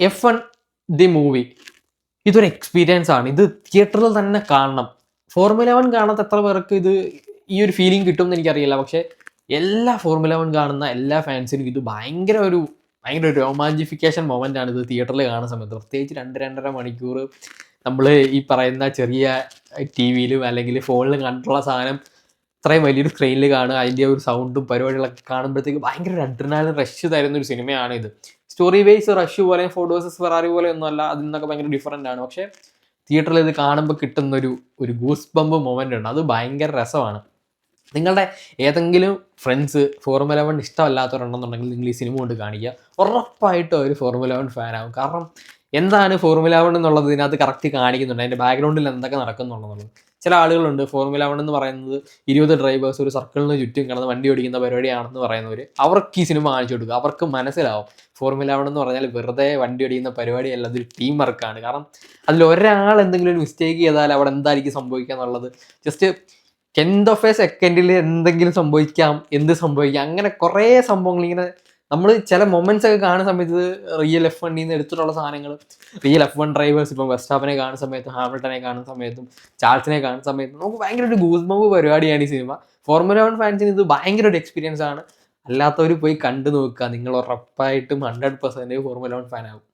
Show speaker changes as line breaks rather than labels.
F1 the movie ഇതൊരു experience ആണ്. ഇത് തിയേറ്ററിൽ തന്നെ കാണണം. ഫോർമുല 1 കാണാത്ത എത്ര പേർക്ക് ഇത് ഈ ഒരു ഫീലിംഗ് കിട്ടുമെന്ന് എനിക്കറിയില്ല. പക്ഷേ എല്ലാ ഫോർമുല 1 കാണുന്ന എല്ലാ ഫാൻസിനും ഇത് ഭയങ്കര ഒരു രോമാഞ്ചിഫിക്കേഷൻ മൊമെൻ്റ് ആണ് ഇത് തിയേറ്ററിൽ കാണുന്ന സമയത്ത്. പ്രത്യേകിച്ച് 2-2.5 മണിക്കൂർ നമ്മൾ ഈ പറയുന്ന ചെറിയ ടി വിയിലും അല്ലെങ്കിൽ ഫോണിലും കണ്ടിട്ടുള്ള സാധനം ഇത്രയും വലിയൊരു സ്ക്രീനിൽ കാണുക, അതിൻ്റെ ഒരു സൗണ്ടും പരിപാടികളൊക്കെ കാണുമ്പോഴത്തേക്ക് ഭയങ്കര ഒരു അഡ്രിനാലിൻ റഷ് തരുന്ന ഒരു സിനിമയാണ് ഇത്. സ്റ്റോറി വൈസ് റഷ് പോലെ ഫോർഡ് വേഴ്സസ് ഫെറാറി പോലെ ഒന്നുമല്ല, അതിൽ നിന്നൊക്കെ ഭയങ്കര ഡിഫറൻ്റ് ആണ്. പക്ഷേ തിയേറ്ററിൽ ഇത് കാണുമ്പോൾ കിട്ടുന്നൊരു ഗൂസ് ബമ്പ് മൊമെൻ്റ് ഉണ്ട്, അത് ഭയങ്കര രസമാണ്. നിങ്ങളുടെ ഏതെങ്കിലും ഫ്രണ്ട്സ് ഫോർമുല 1 ഇഷ്ടമല്ലാത്തവരുണ്ടെന്നുണ്ടെങ്കിൽ നിങ്ങൾ ഈ സിനിമ കൊണ്ട് കാണിക്കുക, ഉറപ്പായിട്ടും ഒരു ഫോർമുല 1 ഫാനാകും. കാരണം എന്താണ് ഫോർമുല 1 എന്നുള്ളത് ഇതിനകത്ത് കറക്റ്റ് കാണിക്കുന്നുണ്ട്, അതിൻ്റെ ബാക്ക്ഗ്രൗണ്ടിൽ എന്തൊക്കെ നടക്കുന്നുണ്ടെന്നുള്ളത്. ചില ആളുകളുണ്ട് ഫോർമുല 1 എന്ന് പറയുന്നത് 20 ഡ്രൈവേഴ്സ് ഒരു സർക്കിളിന് ചുറ്റും കിടന്ന് വണ്ടി ഓടിക്കുന്ന പരിപാടിയാണെന്ന് പറയുന്നവർ, അവർക്ക് ഈ സിനിമ കാണിച്ചു കൊടുക്കുക. അവർക്ക് മനസ്സിലാവും ഫോർമുല 1 എന്ന് പറഞ്ഞാൽ വെറുതെ വണ്ടി ഓടിക്കുന്ന പരിപാടിയല്ല, അതൊരു ടീം വർക്കാണ്. കാരണം അതിൽ ഒരാൾ എന്തെങ്കിലും ഒരു മിസ്റ്റേക്ക് ചെയ്താൽ അവിടെ എന്തായിരിക്കും സംഭവിക്കുക എന്നുള്ളത് ജസ്റ്റ് ടെൻത്ത് ഓഫ് എ സെക്കൻഡിൽ എന്തെങ്കിലും സംഭവിക്കാം, എന്ത് സംഭവിക്കാം, അങ്ങനെ കുറേ സംഭവങ്ങൾ ഇങ്ങനെ നമ്മൾ ചില മൊമെന്റ്സ് ഒക്കെ കാണുന്ന സമയത്ത് റിയൽ F1 നിന്ന് എടുത്തിട്ടുള്ള സാധനങ്ങൾ, റിയൽ F1 ഡ്രൈവേഴ്സ് ഇപ്പം വെസ്റ്റാപ്പിനെ കാണുന്ന സമയത്തും ഹാമിൽട്ടനെ കാണുന്ന സമയത്തും ചാൾസിനെ കാണുന്ന സമയത്തും നമുക്ക് ഭയങ്കര ഒരു ഗൂസ് ബമ്പ് പരിപാടിയാണ് ഈ സിനിമ. ഫോർമുല 1 ഫാൻസിന് ഇത് ഭയങ്കര ഒരു എക്സ്പീരിയൻസ് ആണ്. അല്ലാത്തവർ പോയി കണ്ടു നോക്കുക, നിങ്ങൾ ഉറപ്പായിട്ടും 100% ഫോർമുല 1 ഫാനാകും.